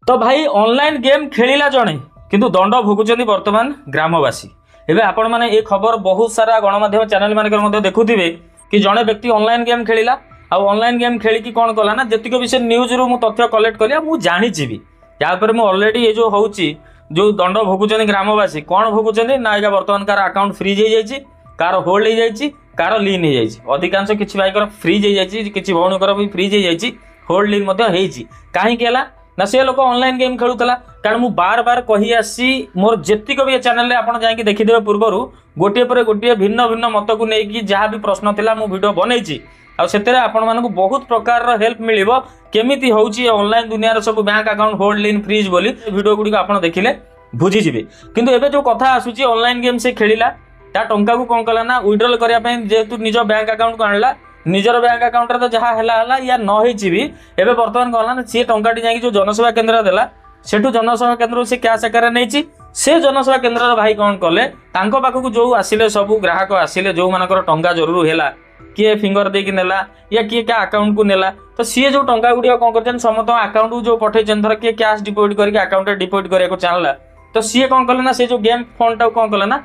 तो भाई online game खेलिला जणे किंतु दंड भोगुचंदी वर्तमान ग्रामवासी। एबे आपण माने ए खबर बहुत सारा गणमाध्यम चैनल मानकर मध्ये देखुथिबे कि जणे व्यक्ति ऑनलाइन गेम खेलिला आ ऑनलाइन गेम खेली कि कोन कला ना जतिको विषय न्यूज रु मु तथ्य कलेक्ट कलिया मु जानि छिबी या पर मु ऑलरेडी ए जो होउची जो दंड भोगुचंदी ग्रामवासी कोन भोगुचंदी ना एगा वर्तमान कार अकाउंट फ्रीज हो जाईची कार होल्ड हो जाईची कार लीन हो जाईची अधिकांश किछि भाईकर फ्रीज हो जाईची किछि भौणकर भी फ्रीज हो जाईची होल्ड लीन मध्ये हेईची काहे केला ना से लोक ऑनलाइन गेम खेलुतला कारण मु बार बार कही आसी मोर जेतिक भी चैनल रे आपण जाई कि देखिदेबे पूर्वरु गोटे पर गोटे भिन्न भिन्न मत को नै कि जहां भी प्रश्न थिला मु वीडियो बनैची आ सेतेरे आपण मानकु बहुत प्रकार रो हेल्प मिलिबो केमिति होउची ऑनलाइन दुनिया रो सब बैंक अकाउंट होल्ड लीन फ्रीज बोली वीडियो गुडी को आपण देखिले बुझी जिवे। किंतु एबे जो कथा आसुची ऑनलाइन गेम से खेलिला ता टंका को कोन कला ना विड्रॉल करिया पय जेतु निज बैंक अकाउंट को आणला निजर बैंक अकाउंट रे तो जहाँ हला या न होईची भी एबे वर्तमान कहला ना सी टंकाटी जाई जो जनसेवा केंद्र देला सेठू जनसेवा केंद्र से कैश आकार नैची से जनसेवा केंद्र भाई कौन कले तांको पाखकु जो आसिले सब ग्राहक आसिले जो मानकर टंका जरूर हेला किए फिंगर देकी नेला या किए क्या अकाउंट को नेला तो सी जो टंका गुडी कोन करछन समस्त अकाउंट को जो पठे जन धर किए कैश डिपॉजिट करके अकाउंट रे डिपॉजिट करे को चाहला तो सी कोन कले ना से जो गेम फंड टा कोन कले ना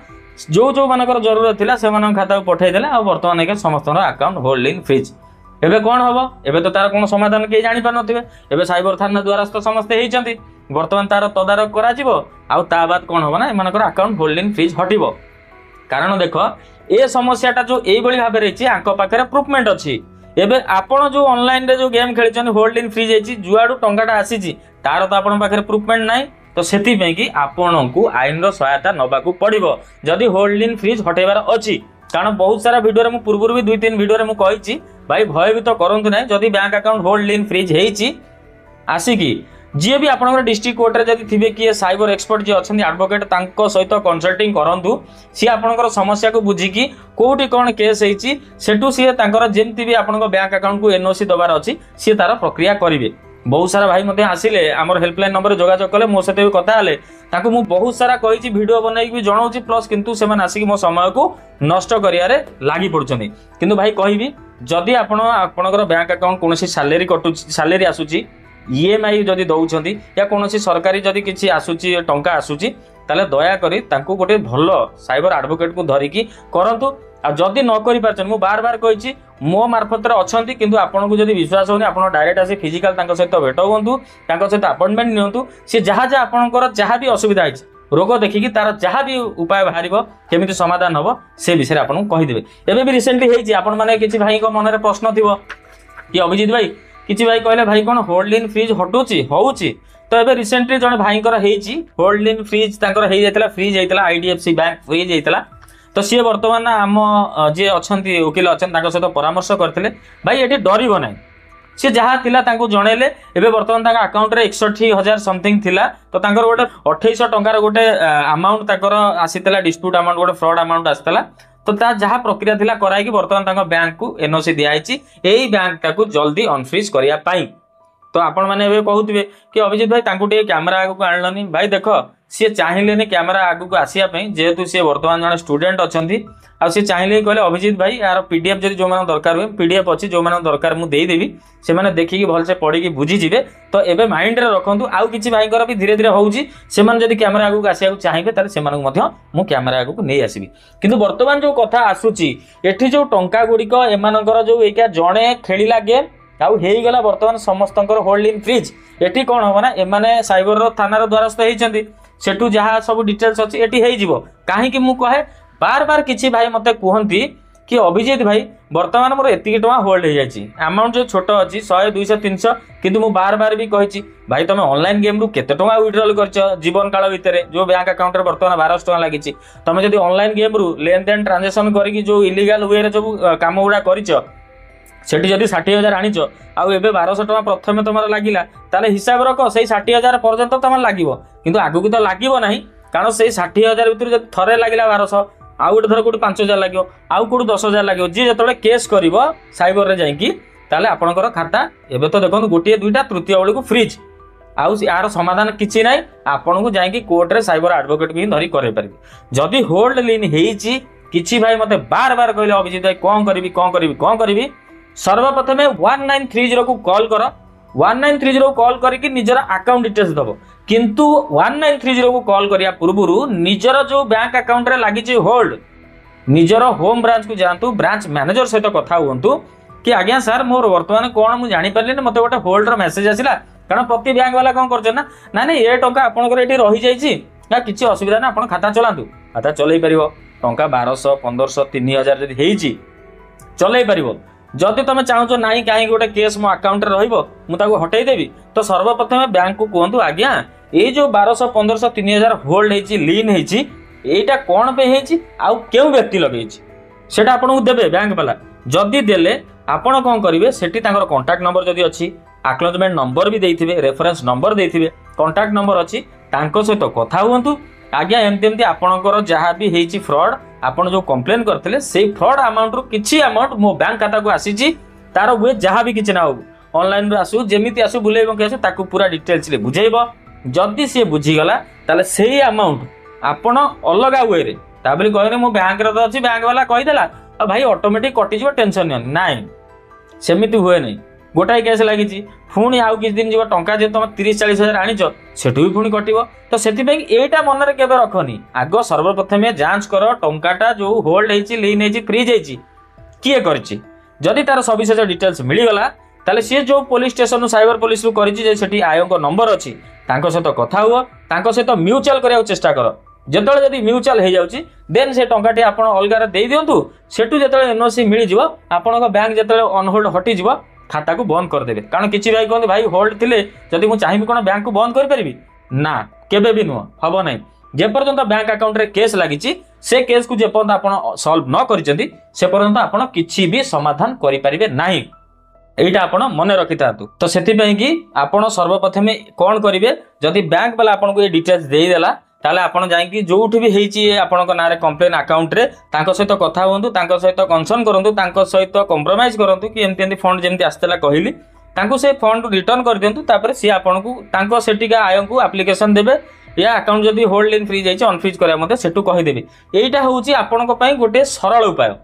जो जो मानकर जरूरत थिला से मानक खाता को पठे देले आ वर्तमान के समस्त अकाउंट होल्ड इन फ्रीज। एबे कोन हबो एबे तो तार कोन समाधान के जानि पार नथिबे एबे साइबर थाना द्वारस्थ समस्त हेइचंती वर्तमान तार तदारक करा जिवो आ ता बाद कोन हबो ना ए मानकर अकाउंट होल्ड इन फ्रीज हटिबो कारण देखो ए समस्याटा जो एई बळी भाबे रहिछि आंको पाखरे प्रूफमेंट अछि। एबे आपण जो ऑनलाइन रे जो गेम खेलिछन होल्ड इन फ्रीज हेछि जुआडू टंकाटा आसीछि तार तो आपण पाखरे प्रूफमेंट नाही तो सेति पे कि आपण को आईन रो सहायता नबाकू पड़िबो जदि होल्ड इन फ्रीज हटेबार अछि कारण बहुत सारा वीडियो रे मु पूर्वरु भी 2-3 वीडियो रे मु कहिछि भाई भयभीत करंतु नै जदि bank account hold in freeze हेछि आसी कि जे भी आपनकर डिस्ट्रिक्ट कोर्ट रे जदि थिबे कि साइबर एक्सपर्ट जे अछन्ती एडवोकेट तांको सहित कंसल्टिंग करंतु सी आपनकर समस्या को बुझी कि कोठी कोन केस हेछि सेटु सी तांकर जेमति भी आपनकर बैंक अकाउंट को एनओसी दबार अछि सी तार प्रक्रिया करिवे। बहुत सारा भाई मते आसिले हमर हेल्पलाइन नंबर जोगाजोग कले मो सते कथा हले ताकू मु बहुत सारा कहिछि वीडियो बनाई भी जणाउछि प्लस किंतु सेमान आसी मो समय को नष्ट करियारे लागि पड़छनी किंतु भाई कहिबी जदि आपनकर बैंक अकाउंट कोनोसी सैलरी कटु सैलरी आसुची ईएमआई जदि दउछंती या कोनोसी सरकारी जदि किछि आसुची टंका आसुची ताले दया करी तांको गोटे भलो साइबर एडवोकेट को धरिकी करंतु आ जदि न करि पारछन मु बार बार कहिछि मो मार्फत रे अछंती किंतु आपन को जदि विश्वास होनी आपन डायरेक्ट आसी फिजिकल तांको सहित भेट होंतु तांको सहित अपॉइंटमेंट नियंतु से जहा जहा आपनकर जहा भी असुविधा है रोग देखिकी तार जहा भी उपाय बाहरिबो केमिति समाधान हबो से विषय रे आपन को कहि देबे। एबे भी रिसेंटली हेछि आपन माने किछि भाई को मन रे प्रश्न थिबो कि अभिजीत भाई किछि भाई कहले भाई कोन होल्ड इन फ्रीज हटुची होउची तो एबे रिसेंटली जने भाई कर हेछि होल्ड इन फ्रीज तांकर हे जायतला फ्रीज जायतला आईडीएफसी बैंक फ्रीज जायतला तो सी वर्तमान आम जे अच्छी वकिल अच्छा सहित परामर्श करते भाई ये डरब ना सी जहाँ थिला तांको जणेले एबे वर्तमान तांका अकाउंट रे 61,000 समथिंग थिला तो तांकर गोटे 2800 टंकार गोटे अमाउंट तांकर आसीतला डिस्प्यूट अमाउंट गोटे फ्रॉड अमाउंट आसीतला तो ता जहाँ प्रक्रिया थिला कराई कि वर्तमान तांका बैंक को एनओसी दियाइछि एई बैंक ताकू जल्दी अनफ्रीज करिया पाई। तो आपण माने एबे कहउथिबे कि अभिजीत भाई तांको टे कैमरा आगु को आणलनी भाई देखो सी चाहिए कैमेरा आगु को आसिया जेहेतु सी वर्तमान जन स्टूडेंट अच्छा आ सी चाहिए कहले अभिजीत भाई यार पीडीएफ जदि जो मान दरकार हुए पीडीएफ अच्छी जो मान दरकार मु देई देबी से माने देखिकी भलसे पढ़ी बुझी जिवे तो एबे माइंड रे रखंतु आउ किछि भाईकर भी धीरे धीरे होउची से माने जदि कैमरा आगु को आसिया चाहिए ताले से मानक मध्य मु कैमरा आगु को नै आसीबी किंतु वर्तमान जो कथा आसुची एठी जो टंका गुडिक एमानकर जो एका जणे खेलिला गेम आउ हेई गला वर्तमान समस्तंकर होल्ड इन फ्रीज एठी कोन होबा ना एमाने साइबर रो थाना रो द्वारस्थ हेइचंती सेठू जहाँ सब डिटेल्स अच्छी एटी है जीवो काहे कि मु कहे बार बार किछि भाई मते कहंती कि अभिजीत भाई वर्तमान मोर एतिकी टका होल्ड हो जायछि अमाउंट जो छोट अछि 100 200 300 किंतु मु बार बार भी कहिछि भाई तमे ऑनलाइन गेम रु केते टका विड्रॉल करछ जीवन काल भितरे जो बैंक अकाउंट रे वर्तमान 1200 टका लागिछि तमे जदि ऑनलाइन गेम रु लेन देन ट्रांजैक्शन करिकि जो इलीगल वे रे सब काम गुडा करिछ सेठी जदि 60,000 आनिछ आउ एबे 1200 टका प्रथमे तमर लागिला ताले हिसाब रख सेई 60,000 पर्यंत तमर लागिवो किंतु आगु तो लागिवो नाही कारण सेई 60,000 भितर जदि थरे लागिला 1200 आउ गोटे थर कोटी 5,000 लागिवो आउ कोटी 10,000 लागिवो जे जतले केस करिवो साइबर रे जाईकी ताले आपनकर खाता एबे तो देखो गोटे दुईटा तृतीय बेले को फ्रीज आउ यार समाधान किछि नाही आपन को जाईकी कोर्ट रे साइबर एडवोकेट भी धरी करे परिबे जदि होल्ड लीन हेइची किछि भाई मते बार बार कहले अभिजीत भाई कोन करबी सर्वप्रथमे 1930 को कॉल कर 1930 को कॉल करके निजर अकाउंट डिटेल्स दबो किंतु 1930 को कॉल करिया पूर्वरु निजर जो बैंक अकाउंट रे लागि होल्ड निजर होम ब्रांच को जानतु ब्रांच मैनेजर सहित कथा हुंतु कि आज्ञा सर मोर वर्तमान कोन मु जानि परले मते गोटे होल्डर मेसेज आसिला कारण प्रति बैंक वाला कोन करछ ना ना ये टंका आपनकर एठी रहि जाईची ना किछि असुविधा ना आपण खाता चलांतु खाता चलै परिबो टंका 1200 1500 3000 जदि हेईची चलै परिबो जदि तुम चाहो ना कहीं गोटे केस मो अकाउंट रे रहिबो मु ताको हटै देबी तो सर्वप्रथम बैंक को कहतु आज्ञा ये जो 1200 1500 3000 होल्ड हेईची लीन हेईची एटा कोन पे हेईची आ केउ व्यक्ति लगेईची सेटा आपन को देबे बैंक वाला जदि देले आपण कोन करिवे सेठी तांकर कांटेक्ट नंबर जदि अछि एक्नॉलेजमेंट नंबर भी देइथिबे रेफरेंस नंबर देइथिबे कांटेक्ट नंबर अछि तांको सहित कथा हुंतु आज्ञा एमती एमती आपणकर जहाँ भी हेईची फ्रॉड आपण जो कंप्लेन करथिले से फ्रॉड अमाउंट रू किछि अमाउंट मो बैंक खाता को आसीची तार वे जहाँ भी किछि ना हो ऑनलाइन रे आसु जेमिति आसु बुलेइबो के आसु ताकू पूरा डिटेल्स रे बुझेइबो जदि से बुझी गला ताले सेही अमाउंट आपण अलगा वे रे ताबली कहरे मो बैंक रे तो अछि बैंक वाला कहि देला भाई ऑटोमेटिक कटि जिवो टेंशन नहीं सेमिति हुए नहीं गोटाई केस लगी पुणी आउ किछ दिन जीव टंका जे तुम 30-40 हजार आनीच सेठू भी पुणी कटिबो तो सेति एटा मन रे केबे रखनी आग सर्वप्रथम जांच कर टंकाटा जो होल्ड हेची लीन हेची फ्रीज हेची किए करची जदि तार सविशेष डिटेल्स मिली गला ताले सी जो पुलिस स्टेशन साइबर पुलिस रु करिची जे सेठी आयोंक नंबर अछि तांको सहित कथा हुओ तांको सहित म्यूचुअल करिया चेष्टा कर जेतळे जदि म्यूचुअल हे जाउची देन से टंकाटी आपण अलगार देई दियंतु सेठू जेतळे एनओसी मिली जिवो आपणक बैंक जेतळे ऑन होल्ड हटी जिवो खाता को बंद कर देबे कारण किछि भाई कहते भाई होल्ड थिले जदि मु चाहिबी कोन बैंक को बंद कर परिबी ना केबे भी नुह हबो नै जे पर्यंत बैंक अकाउंट रे केस लागिची से केस को जे पर्यंत आपण सॉल्व न करिसेंती से पर्यंत आपण किछि भी समाधान करि परिबे नाही एटा आपण मने रखितातु तो सेति पई कि आपण सर्वप्रथमे कोन करिवे जदि बैंक वाला आपण को ए डिटेल्स देई देला ताले आपण जाई कि जोठी भी हेची आपण को नारे कंप्लेन अकाउंट रे तांको सहित कथा होंतु तांको सहित कंसर्न करंतु तांको सहित कॉम्प्रोमाइज करंतु कि एमती एमती फंड जेमती आस्तला कहिली तांको से फंड रिटर्न कर दियंतु तापर सी आपण को तांको सेटिका आय को एप्लीकेशन देबे या अकाउंट जदि होल्ड इन फ्री जाईची अनफ्रीज करिया मते सेटु कहि देबे एटा होउची आपण को पई गोटे सरल उपाय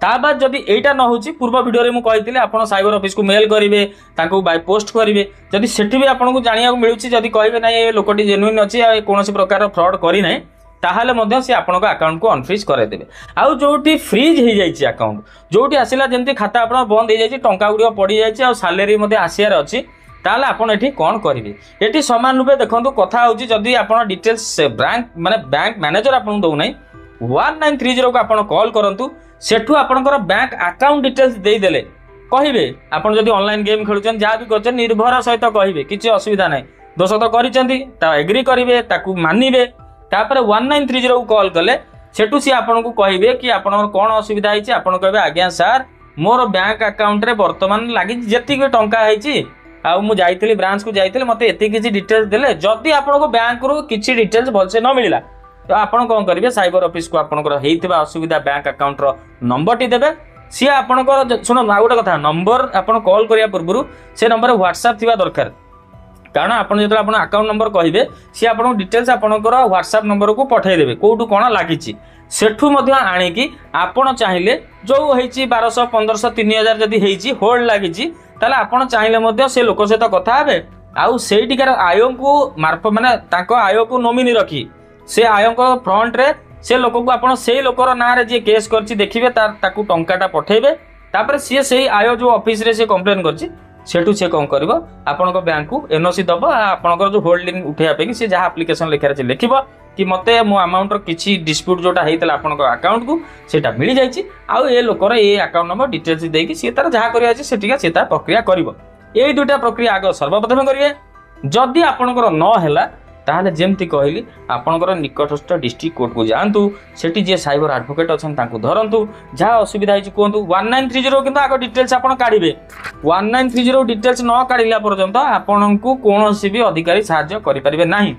ता बाद जदि एटा न होची पूर्व वीडियो रे मु कहितले आपण साइबर ऑफिस को मेल करिवे तांको बाय पोस्ट करिवे जदि सेठी भी आपण को जानिया को मिलुची जदि कहिबे नै ए लोकटी जेन्युइन अछि आ कोनोसी प्रकार फ्रॉड करि नै ताहाले मध्य से आपण को अकाउंट को अनफ्रीज करे देबे आ जोटी फ्रीज हे जाईची अकाउंट जोटी आसिला जेंति खाता आपण बंद हे जाईची टंका गुडियो पड़ी जाईची आ सैलरी मध्ये आसियार अछि ताले आपण एठी कोन करिवे एठी समान रूपे देखंतु कथा होची जदि आपण डिटेल्स बैंक मैनेजर आपण दउ नै 1930 को आपण कॉल करंतु सेठू आपणकर बैंक अकाउंट डिटेल्स देई देले कहिबे आपण जदि ऑनलाइन गेम खेलुचन जा भी करचन निर्भर सहित कहिबे किछि असुविधा नै दोष तो करिसेंती ता एग्री करिवे ताकू मानिबे तापर 1930 को कॉल कले सेठू सी आपण को कहिबे कि आपणकर कोन असुविधा हिची आपण कहबे आज्ञा सर मोर बैंक अकाउंट रे वर्तमान लागि जेति के टंका हिची आ मु जाईतली ब्रांच को जाईतले मते एति किछि डिटेल्स देले जदि आपण को बैंक रो किछि डिटेल्स भलसे न मिलिला तो आपण कोन करिवे साइबर ऑफिस को आपणकर हेइथिबा असुविधा बैंक अकाउंट रो नंबर टी देबे सी आपणकर सुनो आ गोटे कथा नंबर आपण कॉल करिया पूर्वरु से नंबर व्हाट्सएप थिबा दरकार कारण आपण जेतला आपण अकाउंट नंबर कहिबे सी आपण डिटेल्स आपणकर व्हाट्सएप नंबर को पठाई देबे कोठु कोन लागिची सेठू मध्य आणी कि आपण चाहिले जो हेची 1200 1500 3000 जदी हेची होल्ड लागिची ताले आपण चाहिले मध्य से लोक सहित कथा हेबे आउ सेटिकार आयो को मार्फ माने ताको आयो को नोमिनी रखी से आयोंक फ्रंट रे से लोक को आपण से लोकर ना रे जे केस करछि देखिबे ताकू टंकाटा पठेबे तापर से आयो जो ऑफिस रे से कंप्लेन करछि सेठू से कोन करबो आपनको बैंक को एनओसी दबो आपनको जो होल्डिंग उठेया पे कि से जहा एप्लीकेशन लेखा रे लिखिबो कि मते मो अमाउंट रो किछि डिस्प्यूट जोटा हेतला आपनको अकाउंट को सेटा मिली जाईछि आ ए लोकर ए अकाउंट नंबर डिटेल्स देकी से तार जहा करिया छै सेटिका से तार प्रक्रिया करबो ए दुटा प्रक्रिया आगो सर्वप्रथम करिवे जदि आपनको न हैला ताहले जेमती कहली आपणकर निकटस्थ डिस्ट्रिक्ट कोर्ट को जानतु सेठी जे साइबर एडवोकेट अछन तांको धरंतु जहा असुविधा हिची कोंतु 1930 किंतु आगो डिटेल्स आपण काढिबे 1930 डिटेल्स न काढिला पर्यंत आपणको कोनोसी भी अधिकारी सहाय्य करि परिबे नाही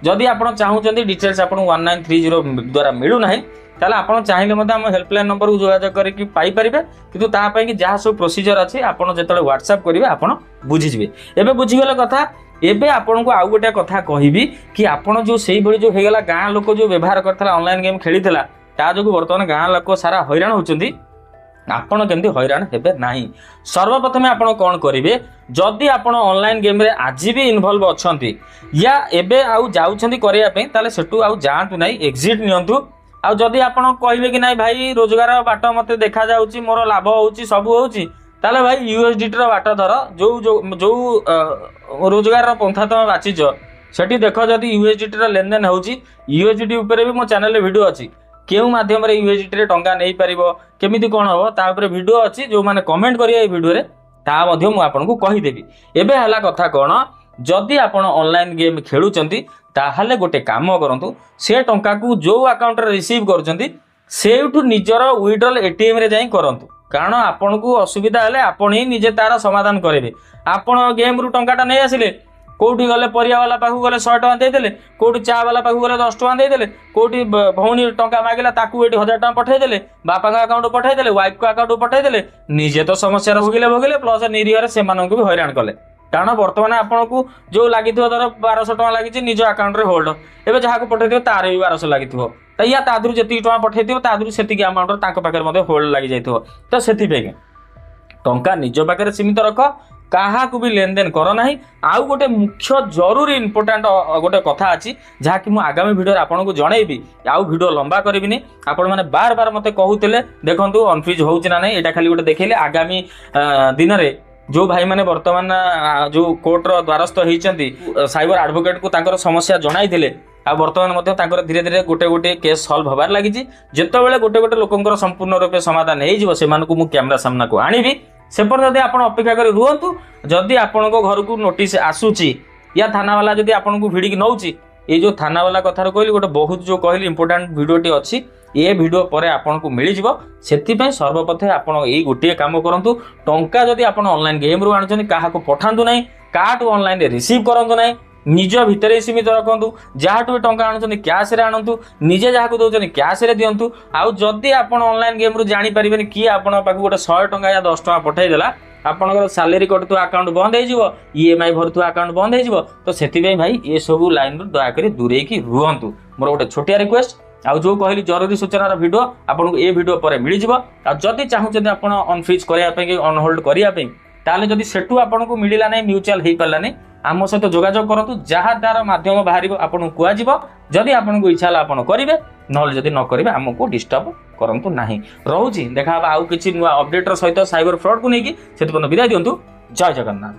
जदि आपण चाहूचंदी डिटेल्स आपण 1930 द्वारा मिलु नाही ताले आपण चाहिले मते हम हेल्पलाइन नंबर को जोगाजोग करिकि पाई परिबे किंतु ता पई कि जहा सब प्रोसीजर अछि आपण जेतले व्हाट्सएप करिवे आपण बुझि जिवे एबे बुझि गेला कथा एबे आपण को आउ गोटे कथा कहिबी कि आपण जो सेही बळी जो हेगला गां लोक जो व्यवहार करथला ऑनलाइन गेम खेलीथला ता जो वर्तमान गां लोक सारा हैरान होचंदी ଆପଣ କେମିତି ହଇରାଣ ହେବେ ନାହିଁ। ସର୍ବପ୍ରଥମେ ଆପଣ କ'ଣ କରିବେ, ଯଦି ଆପଣ ଅନଲାଇନ୍ ଗେମ୍ରେ ଆଜି ବି ଇନଭଲ୍ଭ ଅଛନ୍ତି ୟା ଏବେ ଆଉ ଯାଉଛନ୍ତି କରିବା ପାଇଁ, ତାହେଲେ ସେଠୁ ଆଉ ଯାଆନ୍ତୁ ନାହିଁ, ଏକ୍ଜିଟ୍ ନିଅନ୍ତୁ। ଆଉ ଯଦି ଆପଣ କହିବେ କି ନାଇଁ ଭାଇ ରୋଜଗାର ବାଟ ମୋତେ ଦେଖାଯାଉଛି, ମୋର ଲାଭ ହେଉଛି, ସବୁ ହେଉଛି, ତାହେଲେ ଭାଇ ୟୁଏସଡିଟିର ବାଟ ଧର। ଯୋଉ ରୋଜଗାରର ପନ୍ଥା ତମେ ବାଛିଛ ସେଠି ଦେଖ ଯଦି ୟୁଏସଡିଟିର ଲେନଦେନ ହେଉଛି। ୟୁଏସଡିଟି ଉପରେ ବି ମୋ ଚ୍ୟାନେଲରେ ଭିଡ଼ିଓ ଅଛି, କେଉଁ ମାଧ୍ୟମରେ ୟୁଏସଡିଟିରେ ଟଙ୍କା ନେଇପାରିବ, କେମିତି କ'ଣ ହେବ ତା ଉପରେ ଭିଡ଼ିଓ ଅଛି। ଯେଉଁମାନେ କମେଣ୍ଟ କରିବେ ଏଇ ଭିଡ଼ିଓରେ ତାହା ମଧ୍ୟ ମୁଁ ଆପଣଙ୍କୁ କହିଦେବି। ଏବେ ହେଲା କଥା କ'ଣ, ଯଦି ଆପଣ ଅନଲାଇନ୍ ଗେମ୍ ଖେଳୁଛନ୍ତି ତାହେଲେ ଗୋଟେ କାମ କରନ୍ତୁ, ସେ ଟଙ୍କାକୁ ଯେଉଁ ଆକାଉଣ୍ଟରେ ରିସିଭ୍ କରୁଛନ୍ତି ସେଇଠୁ ନିଜର ୱିଡ୍ରଲ୍ ଏଟିଏମ୍ରେ ଯାଇ କରନ୍ତୁ। କାରଣ ଆପଣଙ୍କୁ ଅସୁବିଧା ହେଲେ ଆପଣ ହିଁ ନିଜେ ତାର ସମାଧାନ କରିବେ। ଆପଣ ଗେମ୍ରୁ ଟଙ୍କାଟା ନେଇ ଆସିଲେ, କୋଉଠି ଗଲେ ପରିବାବାଲା ପାଖକୁ ଗଲେ 100 ଟଙ୍କା ଦେଇଦେଲେ, କୋଉଠି ଚା ବାଲା ପାଖକୁ ଗଲେ 10 ଟଙ୍କା ଦେଇଦେଲେ, କୋଉଠି ଭଉଣୀ ଟଙ୍କା ମାଗିଲା ତାକୁ ଏଠି 1000 ଟଙ୍କା ପଠେଇଦେଲେ, ବାପାଙ୍କ ଆକାଉଣ୍ଟକୁ ପଠେଇଦେଲେ, ୱାଇଫଙ୍କ ଆକାଉଣ୍ଟକୁ ପଠେଇଦେଲେ, ନିଜେ ତ ସମସ୍ୟାର ଭୋଗିଲେ ପ୍ଲସ୍ ନିରୀହରେ ସେମାନଙ୍କୁ ବି ହଇରାଣ କଲେ। କାରଣ ବର୍ତ୍ତମାନ ଆପଣଙ୍କୁ ଯେଉଁ ଲାଗିଥିବ ଧର 1200 ଟଙ୍କା ଲାଗିଛି ନିଜ ଆକାଉଣ୍ଟରେ ହୋଲ୍ଡ, ଏବେ ଯାହାକୁ ପଠେଇଥିବ ତାର ବି 1200 ଲାଗିଥିବ, ୟା ତା ଦେହରୁ ଯେତିକି ଟଙ୍କା ପଠେଇଥିବ ତା ଦେହରୁ ସେତିକି ଆମାଉଣ୍ଟର ତାଙ୍କ ପାଖରେ ମଧ୍ୟ ହୋଲ୍ଡ ଲାଗିଯାଇଥିବ। ତ ସେଥିପାଇଁ ଟଙ୍କା ନିଜ ପାଖରେ ସୀମିତ ରଖ, କାହାକୁ ବି ଲେନଦେନ କର ନାହିଁ। ଆଉ ଗୋଟେ ମୁଖ୍ୟ ଜରୁରୀ ଇମ୍ପୋର୍ଟାଣ୍ଟ ଗୋଟେ କଥା ଅଛି ଯାହାକି ମୁଁ ଆଗାମୀ ଭିଡ଼ିଓରେ ଆପଣଙ୍କୁ ଜଣେଇବି। ଆଉ ଭିଡ଼ିଓ ଲମ୍ବା କରିବିନି, ଆପଣମାନେ ବାର ମୋତେ କହୁଥିଲେ ଦେଖନ୍ତୁ ଅନଫ୍ରିଜ୍ ହେଉଛି ନା ନାହିଁ, ଏଇଟା ଖାଲି ଗୋଟେ ଦେଖେଇଲେ। ଆଗାମୀ ଦିନରେ ଯେଉଁ ଭାଇମାନେ ବର୍ତ୍ତମାନ ଯେଉଁ କୋର୍ଟର ଦ୍ୱାରସ୍ଥ ହେଇଛନ୍ତି, ସାଇବର ଆଡଭୋକେଟକୁ ତାଙ୍କର ସମସ୍ୟା ଜଣାଇଥିଲେ, ଆଉ ବର୍ତ୍ତମାନ ମଧ୍ୟ ତାଙ୍କର ଧୀରେ ଧୀରେ ଗୋଟେ କେସ୍ ସଲ୍ଭ ହେବାରେ ଲାଗିଛି। ଯେତେବେଳେ ଗୋଟେ ଲୋକଙ୍କର ସମ୍ପୂର୍ଣ୍ଣ ରୂପେ ସମାଧାନ ହେଇଯିବ ସେମାନଙ୍କୁ ମୁଁ କ୍ୟାମେରା ସାମ୍ନାକୁ ଆଣିବି। ସେପର୍ଯ୍ୟନ୍ତ ଯଦି ଆପଣ ଅପେକ୍ଷା କରି ରୁହନ୍ତୁ। ଯଦି ଆପଣଙ୍କ ଘରକୁ ନୋଟିସ୍ ଆସୁଛି ୟା ଥାନାବାଲା ଯଦି ଆପଣଙ୍କୁ ଭିଡ଼ିକି ନେଉଛି, ଏଇ ଯେଉଁ ଥାନାବାଲା କଥାରୁ କହିଲି ଗୋଟେ ବହୁତ ଯେଉଁ କହିଲି ଇମ୍ପୋର୍ଟାଣ୍ଟ ଭିଡ଼ିଓଟି ଅଛି, ଏ ଭିଡ଼ିଓ ପରେ ଆପଣଙ୍କୁ ମିଳିଯିବ। ସେଥିପାଇଁ ସର୍ବପ୍ରଥମେ ଆପଣ ଏଇ ଗୋଟିଏ କାମ କରନ୍ତୁ, ଟଙ୍କା ଯଦି ଆପଣ ଅନଲାଇନ୍ ଗେମ୍ରୁ ଆଣୁଛନ୍ତି କାହାକୁ ପଠାନ୍ତୁ ନାହିଁ, କାହାଠୁ ଅନଲାଇନ୍ରେ ରିସିଭ୍ କରନ୍ତୁ ନାହିଁ, ନିଜ ଭିତରେ ସୀମିତ ରଖନ୍ତୁ। ଯାହାଠୁ ବି ଟଙ୍କା ଆଣୁଛନ୍ତି କ୍ୟାସ୍ରେ ଆଣନ୍ତୁ, ନିଜେ ଯାହାକୁ ଦେଉଛନ୍ତି କ୍ୟାସ୍ରେ ଦିଅନ୍ତୁ। ଆଉ ଯଦି ଆପଣ ଅନଲାଇନ୍ ଗେମ୍ରୁ ଜାଣିପାରିବେନି କିଏ ଆପଣଙ୍କ ପାଖକୁ ଗୋଟେ 100 ଟଙ୍କା ୟା 10 ଟଙ୍କା ପଠାଇଦେଲା, ଆପଣଙ୍କର ସାଲେରୀ କଟୁଥିବା ଆକାଉଣ୍ଟ ବନ୍ଦ ହେଇଯିବ, EMI ଭରୁଥିବା ଆକାଉଣ୍ଟ ବନ୍ଦ ହେଇଯିବ। ତ ସେଥିପାଇଁ ଭାଇ ଏସବୁ ଲାଇନ୍ରୁ ଦୟାକରି ଦୂରେଇକି ରୁହନ୍ତୁ, ମୋର ଗୋଟେ ଛୋଟିଆ ରିକ୍ୱେଷ୍ଟ। ଆଉ ଯେଉଁ କହିଲି ଜରୁରୀ ସୂଚନାର ଭିଡ଼ିଓ ଆପଣଙ୍କୁ ଏ ଭିଡ଼ିଓ ପରେ ମିଳିଯିବ। ଆଉ ଯଦି ଚାହୁଁଛନ୍ତି ଆପଣ ଅନଫ୍ରିଜ୍ କରିବା ପାଇଁ କି ଅନହୋଲ୍ଡ କରିବା ପାଇଁ, ତାହେଲେ ଯଦି ସେଠୁ ଆପଣଙ୍କୁ ମିଳିଲା ନାହିଁ, ମ୍ୟୁଚୁଆଲ ହେଇପାରିଲାନି, ଆମ ସହିତ ଯୋଗାଯୋଗ କରନ୍ତୁ। ଯାହା ଦ୍ୱାରା ମାଧ୍ୟମ ବାହାରିବ ଆପଣଙ୍କୁ କୁହାଯିବ। ଯଦି ଆପଣଙ୍କୁ ଇଚ୍ଛା ହେଲା ଆପଣ କରିବେ, ନହେଲେ ଯଦି ନ କରିବେ ଆମକୁ ଡିଷ୍ଟର୍ବ କରନ୍ତୁ ନାହିଁ। ରହୁଛି, ଦେଖା ହେବା ଆଉ କିଛି ନୂଆ ଅପଡେଟ୍ର ସହିତ ସାଇବର ଫ୍ରଡ୍କୁ ନେଇକି। ସେଥିପର୍ଯ୍ୟନ୍ତ ବିଦାୟ ଦିଅନ୍ତୁ। ଜୟ ଜଗନ୍ନାଥ।